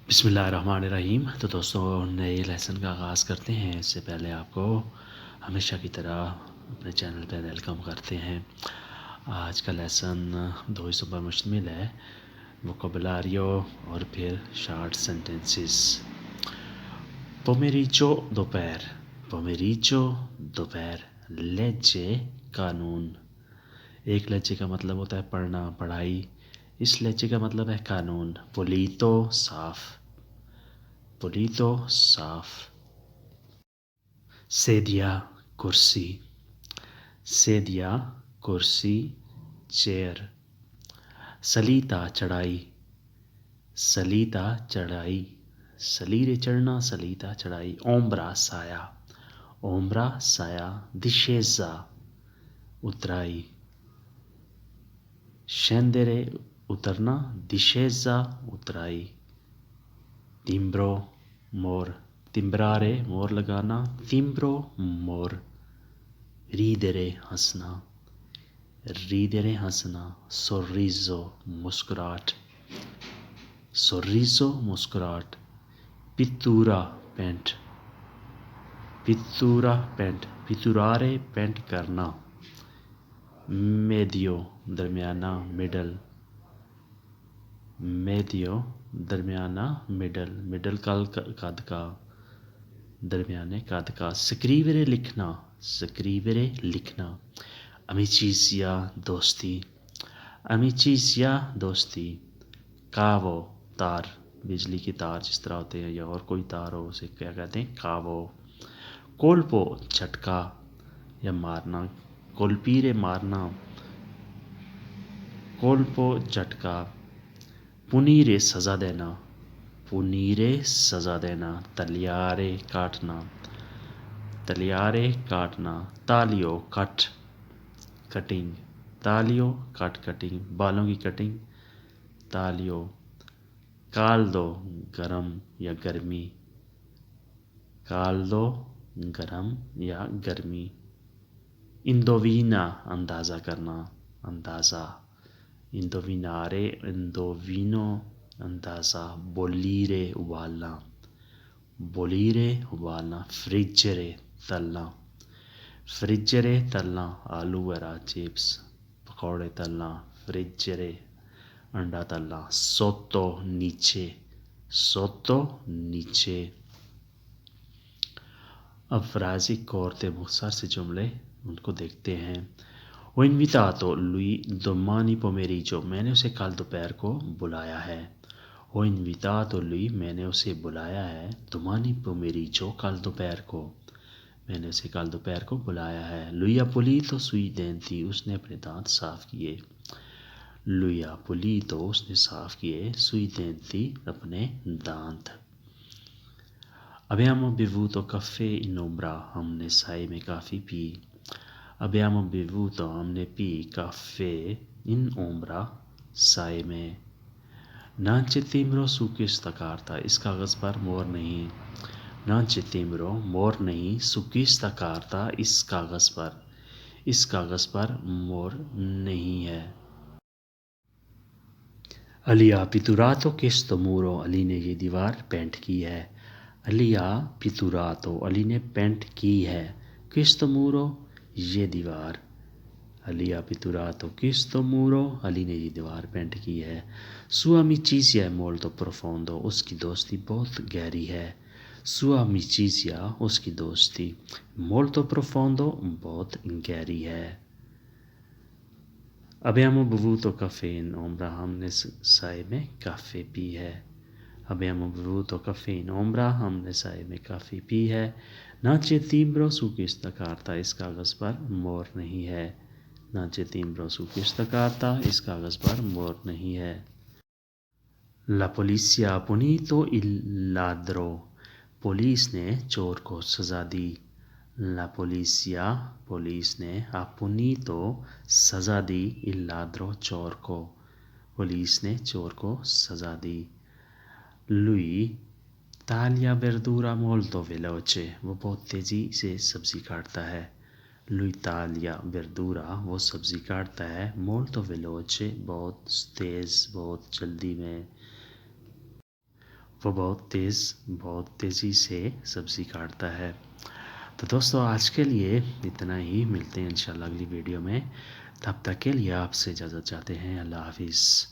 بسم اللہ الرحمن الرحیم۔ تو دوستوں، نئے لیسن کا آغاز کرتے ہیں۔ اس سے پہلے آپ کو ہمیشہ کی طرح اپنے چینل پہ ویلکم کرتے ہیں۔ آج کا لیسن دو حصوں پر مشتمل ہے، ووکیبولاریو اور پھر شارٹ سینٹنسز۔ پومیریچو دوپہر، پومیریچو دوپہر۔ لیچے قانون۔ ایک لیچے کا مطلب ہوتا ہے پڑھنا، پڑھائی۔ اس لیچے کا مطلب ہے قانون۔ پولیتو صاف، پولیتو صاف۔ سیدیا کرسی، سیدیا کرسی چیئر۔ سلیتا چڑھائی، سلیتا چڑھائی۔ سلیرے چڑھنا، سلیتا چڑھائی۔ اومبرا سایہ، اومبرا سایہ۔ دشیزا اترائی، شیندرے اترنا، دشیزا اترائی۔ تمبرو مور، تمبرارے مور لگانا، تمبرو مور۔ ریدرے ہنسنا، ریدرے ہنسنا۔ سوریزو مسکراہٹ، سوریزو مسکراہٹ۔ پتورا پینٹ، پتورا پینٹ۔ پتورارے پینٹ کرنا۔ میڈیو درمیانہ، مڈل، میڈیو درمیانہ، مڈل، مڈل قد کا، درمیانے قد کا۔ سکریورے لکھنا، سکریورے لکھنا۔ امیچیزیا دوستی، امیچیزیا دوستی۔ کاوو تار، بجلی کی تار جس طرح ہوتے ہیں یا اور کوئی تار ہو اسے کیا کہتے ہیں؟ کاوو۔ کولپو جھٹکا یا مارنا، کولپیرے مارنا، کولپو جھٹکا۔ پنیرے سزا دینا، پنیرے سزا دینا۔ تلیارے کاٹنا، تلیارے کاٹنا۔ تالیو کٹ، کٹنگ، تالیو کٹ، کٹنگ، بالوں کی کٹنگ، تالیو۔ کالدو گرم یا گرمی، کالدو گرم یا گرمی۔ اندووینا اندازہ کرنا، اندازہ۔ اندووینارے، اندووینو اندازہ۔ بولیرے ابالنا، بولیرے ابالنا۔ فریجرے تلنا، فریجرے تلنا۔ آلو وغیرہ، چپس، پکوڑے تلنا، فریجرے۔ انڈا تلنا۔ سوتو نیچے، سوتو نیچے۔ اب فرازی کورتے مختصر سے جملے ان کو دیکھتے ہیں۔ Ho invitato lui domani pomeriggio، میں نے اسے کل دوپہر کو بلایا ہے۔ Ho invitato lui، میں نے اسے بلایا ہے۔ domani pomeriggio، کل دوپہر کو، میں نے اسے کل دوپہر کو بلایا ہے۔ Lui ha pulito sui denti، اس نے اپنے دانت صاف کیے۔ Lui ha pulito، اس نے صاف کیے۔ Sui denti، اپنے دانت۔ Abbiamo bevuto caffè in ombra، ہم نے سائے میں کافی پی۔ Abbiamo bevuto، ہم نے پی، caffè in ombra، سائے میں۔ Non c'è timbro su questa carta، اس کاغذ پر مور نہیں۔ Non c'è timbro، مور نہیں۔ Su questa carta، اس کاغذ پر، اس کاغذ پر مور نہیں ہے۔ علی ha pitturato questo muro، علی نے یہ دیوار پینٹ کی ہے۔ علی ha pitturato، علی نے پینٹ کی ہے۔ questo muro، یہ دیوار۔ علی ha pitturato questo muro، علی نے یہ دیوار پینٹ کی ہے۔ Sua amicizia è molto profondo، اس کی دوستی بہت گہری ہے۔ Sua amicizia، اس کی دوستی۔ Molto profondo، بہت گہری ہے۔ Abbiamo bevuto caffè in ombra، ہم نے سائے میں کافی پی ہے۔ Abbiamo bevuto caffè in ombra، ہم نے سائے میں کافی پی ہے۔ Non c'è timbro su questa carta، اس کاغذ پر مور نہیں ہے۔ Non c'è timbro su questa carta، اس کاغذ پر مور نہیں ہے۔ La polizia ha punito il ladro، police نے چور کو سزا دی۔ La polizia، پولیس نے ha punito، سزا دی، il ladro، چور کو۔ پولیس نے چور کو سزا دی۔ Lui taglia verdura molto veloce، وہ بہت تیزی سے سبزی کاٹتا ہے۔ Lui taglia verdura، وہ سبزی کاٹتا ہے۔ Molto veloce، بہت تیز، بہت جلدی میں۔ وہ بہت تیزی سے سبزی کاٹتا ہے۔ تو دوستو آج کے لیے اتنا ہی، ملتے ہیں انشاءاللہ اگلی ویڈیو میں، تب تک کے لیے آپ سے اجازت چاہتے ہیں۔ اللہ حافظ۔